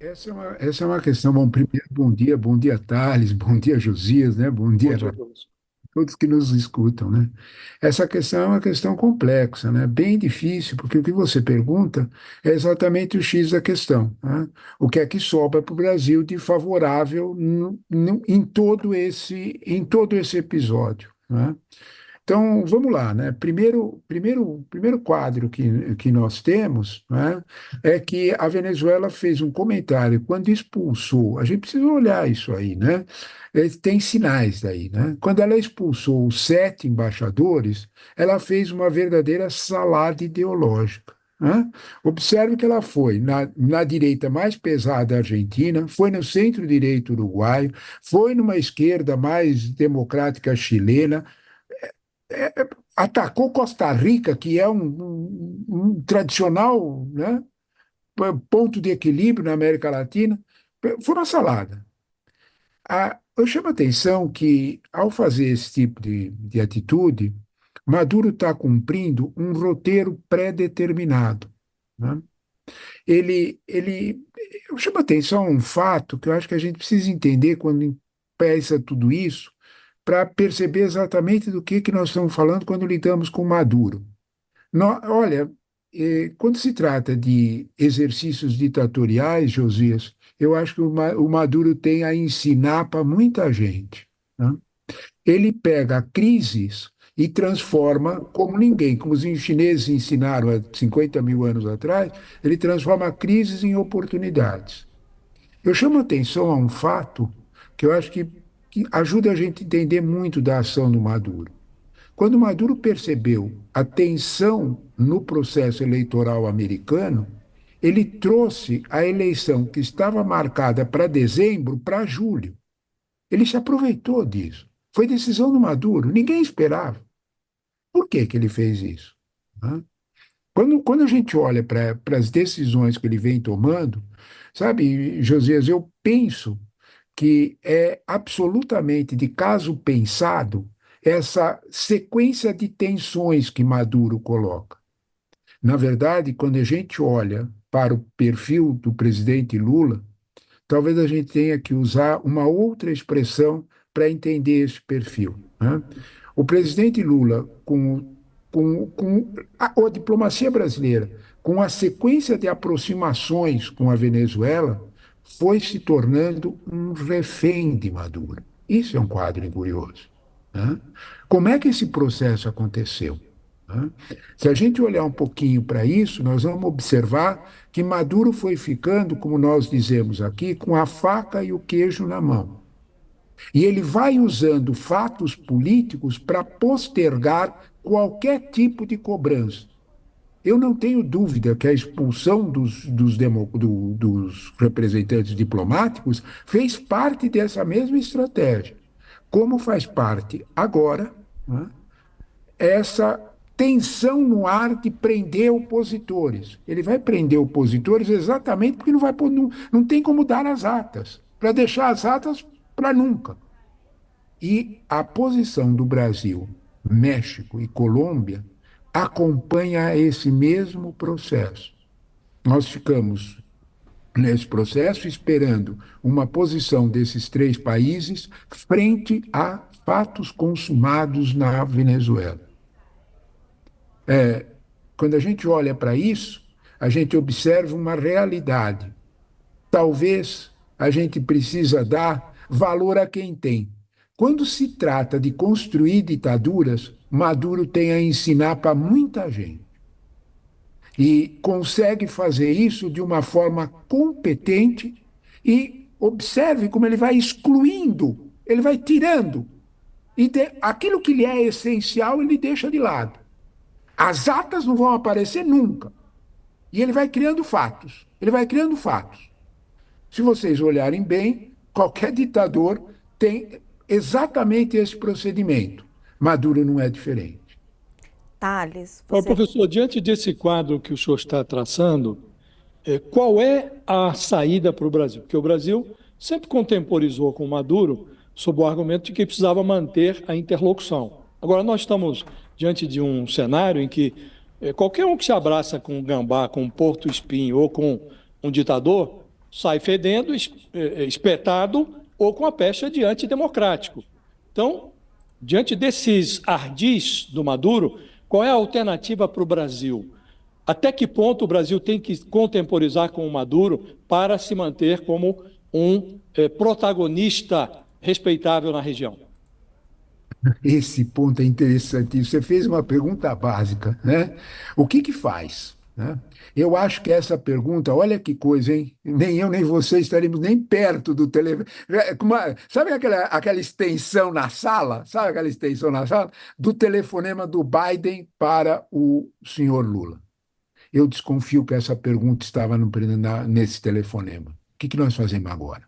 essa é uma questão. Bom, primeiro, bom dia, Thales, bom dia, Josias, né? Bom Bom dia dia, a professor. todos que nos escutam, né? Essa questão é uma questão complexa, né? Bem difícil, porque o que você pergunta é exatamente o X da questão, né? O que é que sobra para o Brasil de favorável em todo esse episódio, né? Então, vamos lá, né? Primeiro quadro que nós temos, né, é que a Venezuela fez um comentário quando expulsou. A gente precisa olhar isso aí, né? Tem sinais daí, né? Quando ela expulsou os 7 embaixadores, ela fez uma verdadeira salada ideológica, né? Observe que ela foi na direita mais pesada argentina, foi no centro-direito uruguaio, foi numa esquerda mais democrática chilena, atacou Costa Rica, que é um tradicional, né, ponto de equilíbrio na América Latina, foi uma salada. Eu chamo a atenção que, ao fazer esse tipo de atitude, Maduro está cumprindo um roteiro pré-determinado, né? Eu chamo a atenção a um fato que eu acho que a gente precisa entender quando pensa tudo isso, para perceber exatamente do que nós estamos falando quando lidamos com Maduro. Olha, quando se trata de exercícios ditatoriais, Josias, eu acho que o Maduro tem a ensinar para muita gente, né? Ele pega crises e transforma, como ninguém, como os chineses ensinaram há 50 mil anos atrás, ele transforma crises em oportunidades. Eu chamo a atenção a um fato que eu acho que ajuda a gente a entender muito da ação do Maduro. Quando Maduro percebeu a tensão no processo eleitoral americano, ele trouxe a eleição que estava marcada para dezembro para julho. Ele se aproveitou disso. Foi decisão do Maduro, ninguém esperava. Por que ele fez isso? Né? Quando a gente olha para as decisões que ele vem tomando, sabe, Josias, eu penso que é absolutamente de caso pensado essa sequência de tensões que Maduro coloca. Na verdade, quando a gente olha para o perfil do presidente Lula, talvez a gente tenha que usar uma outra expressão para entender esse perfil, né? O presidente Lula, com a diplomacia brasileira, com a sequência de aproximações com a Venezuela, foi se tornando um refém de Maduro. Isso é um quadro curioso, né? Como é que esse processo aconteceu? Né? Se a gente olhar um pouquinho para isso, nós vamos observar que Maduro foi ficando, como nós dizemos aqui, com a faca e o queijo na mão. E ele vai usando fatos políticos para postergar qualquer tipo de cobrança. Eu não tenho dúvida que a expulsão dos representantes diplomáticos fez parte dessa mesma estratégia. Como faz parte agora, né, essa tensão no ar de prender opositores. Ele vai prender opositores exatamente porque não tem como dar as atas, para deixar as atas para nunca. E a posição do Brasil, México e Colômbia acompanha esse mesmo processo. Nós ficamos nesse processo esperando uma posição desses 3 países frente a fatos consumados na Venezuela. Quando a gente olha para isso, a gente observa uma realidade. Talvez a gente precisa dar valor a quem tem. Quando se trata de construir ditaduras, Maduro tem a ensinar para muita gente. E consegue fazer isso de uma forma competente e observe como ele vai excluindo, ele vai tirando. Aquilo que lhe é essencial, ele deixa de lado. As atas não vão aparecer nunca. E ele vai criando fatos. Ele vai criando fatos. Se vocês olharem bem, qualquer ditador tem exatamente esse procedimento. Maduro não é diferente. Thales, Ó, você. professor, diante desse quadro que o senhor está traçando, qual é a saída para o Brasil? Porque o Brasil sempre contemporizou com Maduro sob o argumento de que precisava manter a interlocução. Agora, nós estamos diante de um cenário em que qualquer um que se abraça com um gambá, com um porto-espinho ou com um ditador, sai fedendo, espetado ou com a pecha de antidemocrático. Então, diante desses ardis do Maduro, qual é a alternativa para o Brasil? Até que ponto o Brasil tem que contemporizar com o Maduro para se manter como um protagonista respeitável na região? Esse ponto é interessante. Você fez uma pergunta básica, né? O que que faz, né? Eu acho que essa pergunta, olha que coisa, hein? Nem eu nem você estaremos nem perto do telefone. Sabe aquela extensão na sala? Sabe aquela extensão na sala? Do telefonema do Biden para o senhor Lula. Eu desconfio que essa pergunta estava nesse telefonema. O que que nós fazemos agora?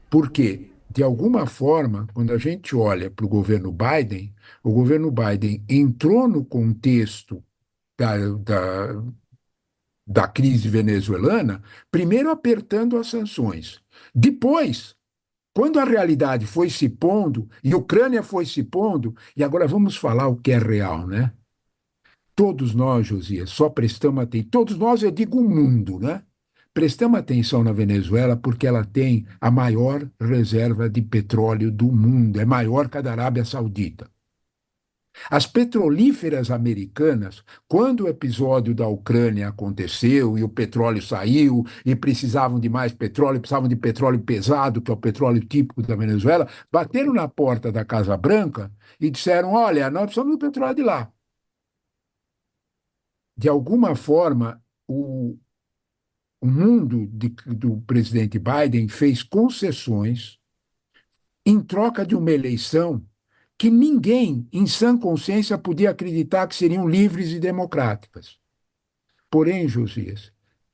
Porque, de alguma forma, quando a gente olha para o governo Biden entrou no contexto da, da, da crise venezuelana, primeiro apertando as sanções. Depois, quando a realidade foi se pondo, e a Ucrânia foi se pondo, e agora vamos falar o que é real, né? Todos nós, Josias, só prestamos atenção, todos nós, eu digo o mundo, né? Prestamos atenção na Venezuela porque ela tem a maior reserva de petróleo do mundo, é maior que a da Arábia Saudita. As petrolíferas americanas, quando o episódio da Ucrânia aconteceu e o petróleo saiu e precisavam de mais petróleo, precisavam de petróleo pesado, que é o petróleo típico da Venezuela, bateram na porta da Casa Branca e disseram: olha, nós precisamos do petróleo de lá. De alguma forma, o mundo do presidente Biden fez concessões em troca de uma eleição que ninguém, em sã consciência, podia acreditar que seriam livres e democráticas. Porém, Josias,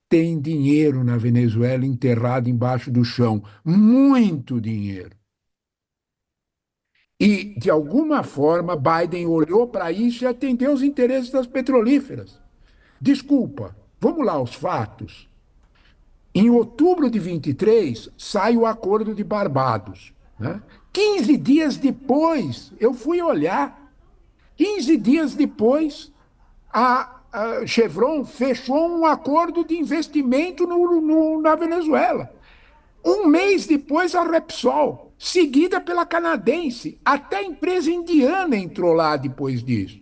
tem dinheiro na Venezuela enterrado embaixo do chão, muito dinheiro. E, de alguma forma, Biden olhou para isso e atendeu os interesses das petrolíferas. Desculpa, vamos lá aos fatos. Em outubro de 23, sai o Acordo de Barbados. Né? 15 dias depois, eu fui olhar, 15 dias depois, a Chevron fechou um acordo de investimento na Venezuela. Um mês depois, a Repsol, seguida pela canadense. Até a empresa indiana entrou lá depois disso.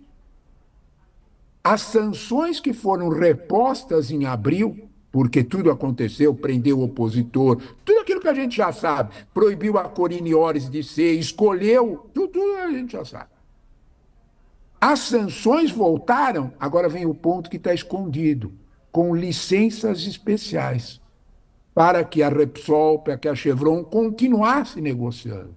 As sanções que foram repostas em abril, porque tudo aconteceu, prendeu o opositor, tudo aquilo que a gente já sabe, proibiu a Corine Ores de ser, escolheu, tudo a gente já sabe. As sanções voltaram, agora vem o ponto que está escondido, com licenças especiais, para que a Repsol, para que a Chevron continuasse negociando.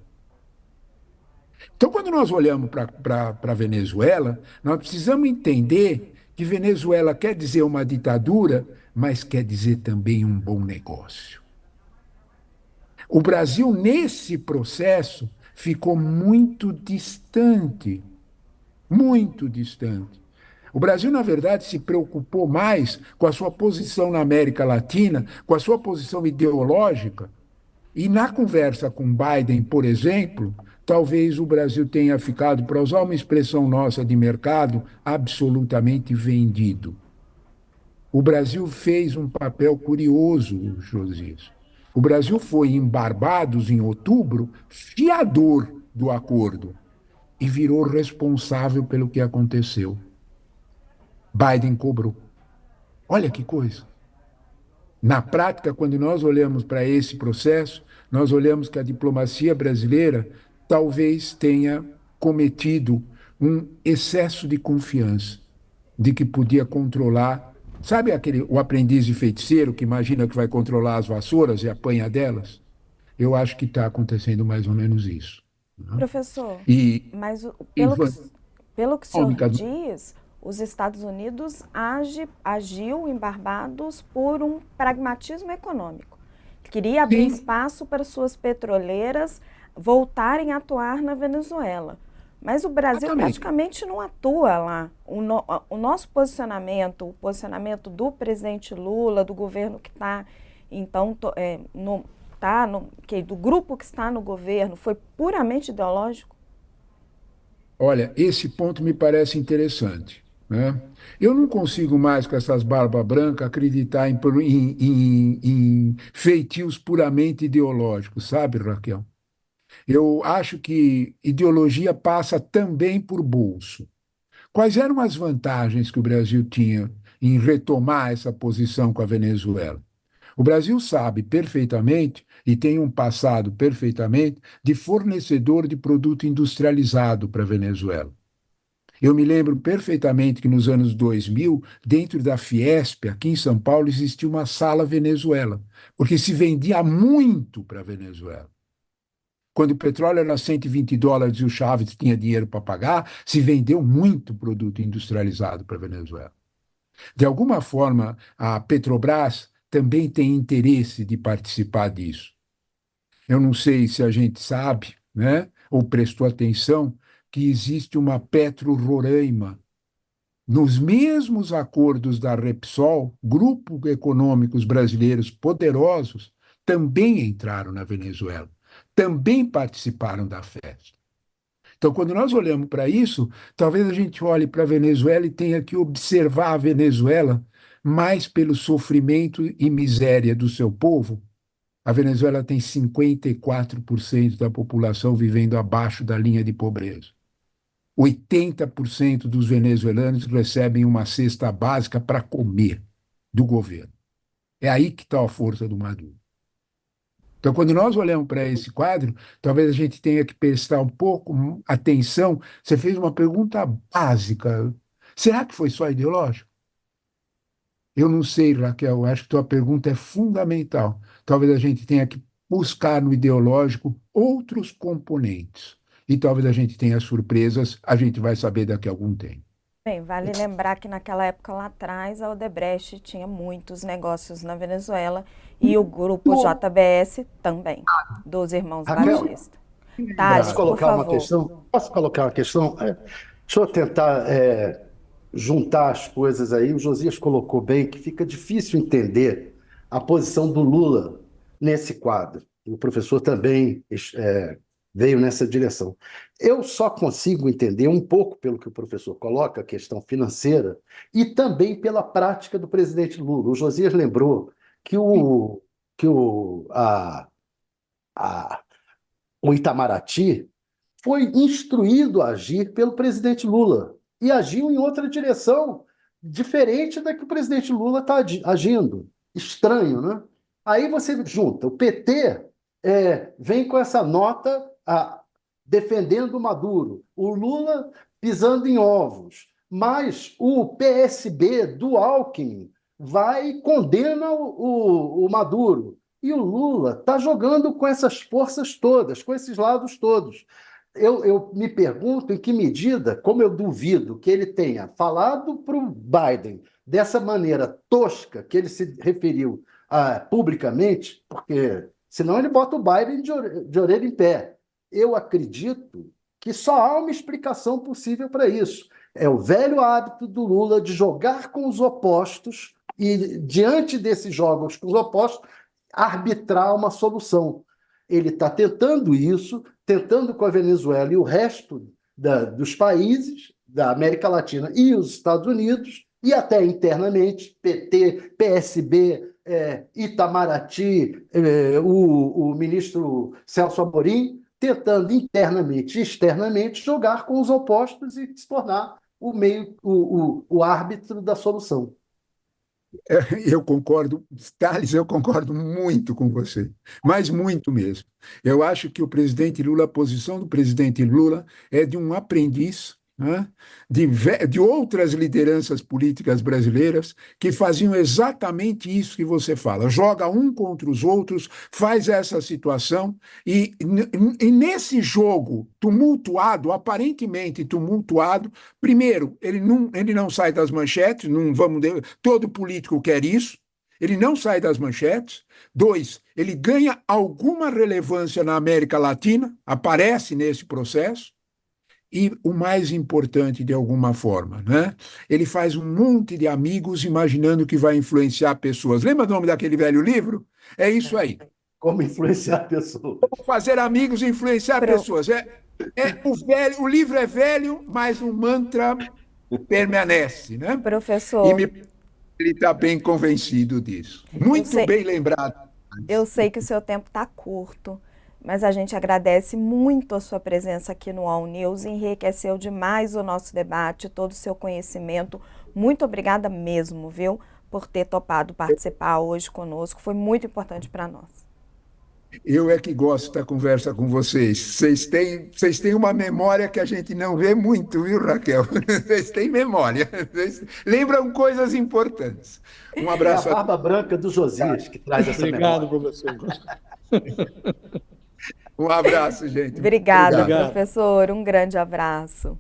Então, quando nós olhamos para a Venezuela, nós precisamos entender que Venezuela quer dizer uma ditadura, mas quer dizer também um bom negócio. O Brasil, nesse processo, ficou muito distante, muito distante. O Brasil, na verdade, se preocupou mais com a sua posição na América Latina, com a sua posição ideológica, e na conversa com Biden, por exemplo, talvez o Brasil tenha ficado, para usar uma expressão nossa de mercado, absolutamente vendido. O Brasil fez um papel curioso, Josias. O Brasil foi em Barbados, em outubro, fiador do acordo e virou responsável pelo que aconteceu. Biden cobrou. Olha que coisa. Na prática, quando nós olhamos para esse processo, nós olhamos que a diplomacia brasileira talvez tenha cometido um excesso de confiança, de que podia controlar. Sabe o aprendiz de feiticeiro que imagina que vai controlar as vassouras e apanha delas? Eu acho que está acontecendo mais ou menos isso. Né? Professor, E, mas e pelo que o senhor diz, os Estados Unidos agiu em Barbados por um pragmatismo econômico. Queria abrir sim, espaço para suas petroleiras voltarem a atuar na Venezuela. Mas o Brasil exatamente. praticamente não atua lá. O nosso posicionamento, o posicionamento do presidente Lula, do governo que está, então, do grupo que está no governo, foi puramente ideológico? Olha, esse ponto me parece interessante. né? Eu não consigo mais, com essas barbas brancas, acreditar em feitios puramente ideológicos, sabe, Raquel? Eu acho que ideologia passa também por bolso. Quais eram as vantagens que o Brasil tinha em retomar essa posição com a Venezuela? O Brasil sabe perfeitamente, e tem um passado perfeitamente, de fornecedor de produto industrializado para a Venezuela. Eu me lembro perfeitamente que nos anos 2000, dentro da Fiesp, aqui em São Paulo, existia uma sala Venezuela, porque se vendia muito para a Venezuela. Quando o petróleo era US$ 120 e o Chaves tinha dinheiro para pagar, se vendeu muito produto industrializado para a Venezuela. De alguma forma, a Petrobras também tem interesse de participar disso. Eu não sei se a gente sabe, né, ou prestou atenção, que existe uma Petro Roraima. Nos mesmos acordos da Repsol, grupos econômicos brasileiros poderosos também entraram na Venezuela, também participaram da festa. Então, quando nós olhamos para isso, talvez a gente olhe para a Venezuela e tenha que observar a Venezuela mais pelo sofrimento e miséria do seu povo. A Venezuela tem 54% da população vivendo abaixo da linha de pobreza. 80% dos venezuelanos recebem uma cesta básica para comer do governo. É aí que está a força do Maduro. Então, quando nós olhamos para esse quadro, talvez a gente tenha que prestar um pouco atenção. Você fez uma pergunta básica. Será que foi só ideológico? Eu não sei, Raquel. Acho que tua pergunta é fundamental. Talvez a gente tenha que buscar no ideológico outros componentes. E talvez a gente tenha surpresas, a gente vai saber daqui a algum tempo. Bem, vale lembrar que naquela época lá atrás a Odebrecht tinha muitos negócios na Venezuela e o grupo JBS também, dos irmãos Raquel, Batista. Thales, por favor. Posso colocar uma questão? Deixa eu tentar juntar as coisas aí. O Josias colocou bem que fica difícil entender a posição do Lula nesse quadro. O professor também veio nessa direção. Eu só consigo entender um pouco pelo que o professor coloca, a questão financeira, e também pela prática do presidente Lula. O Josias lembrou que a o Itamaraty foi instruído a agir pelo presidente Lula e agiu em outra direção, diferente da que o presidente Lula está agindo. Estranho, né? Aí você junta, o PT vem com essa nota defendendo o Maduro, o Lula pisando em ovos, mas o PSB do Alckmin vai e condena o Maduro. E o Lula está jogando com essas forças todas, com esses lados todos. Eu me pergunto em que medida, como eu duvido que ele tenha falado para o Biden dessa maneira tosca que ele se referiu publicamente, porque senão ele bota o Biden de orelha em pé. Eu acredito que só há uma explicação possível para isso. É o velho hábito do Lula de jogar com os opostos e, diante desses jogos com os opostos, arbitrar uma solução. Ele está tentando isso, tentando com a Venezuela e o resto dos países da América Latina e os Estados Unidos, e até internamente, PT, PSB, Itamaraty, o ministro Celso Amorim, tentando internamente e externamente jogar com os opostos e se tornar o árbitro da solução. Eu concordo, Thales, eu concordo muito com você, mas muito mesmo. Eu acho que o presidente Lula, a posição do presidente Lula é de um aprendiz, né, de outras lideranças políticas brasileiras que faziam exatamente isso que você fala, joga um contra os outros, faz essa situação e nesse jogo tumultuado, aparentemente tumultuado, primeiro, ele não sai das manchetes, não vamos, todo político quer isso, ele não sai das manchetes. Dois, ele ganha alguma relevância na América Latina, aparece nesse processo. E o mais importante, de alguma forma, né? Ele faz um monte de amigos imaginando que vai influenciar pessoas. Lembra o nome daquele velho livro? É isso aí. Como influenciar pessoas. Como fazer amigos e influenciar pessoas. O livro é velho, mas o mantra permanece, né? E Professor, ele está bem convencido disso. eu Muito sei, bem lembrado. eu sei que o seu tempo está curto, mas a gente agradece muito a sua presença aqui no All News, enriqueceu demais o nosso debate, todo o seu conhecimento. Muito obrigada mesmo, viu, por ter topado participar hoje conosco, foi muito importante para nós. Eu é que gosto da conversa com vocês. Vocês têm uma memória que a gente não vê muito, viu, Raquel? Vocês têm memória. Vocês lembram coisas importantes. Um É a abraço a barba branca do Josias que traz essa Obrigado, memória. professor. Um abraço, gente. Muito Obrigada, obrigado. Obrigado. professor, um grande abraço.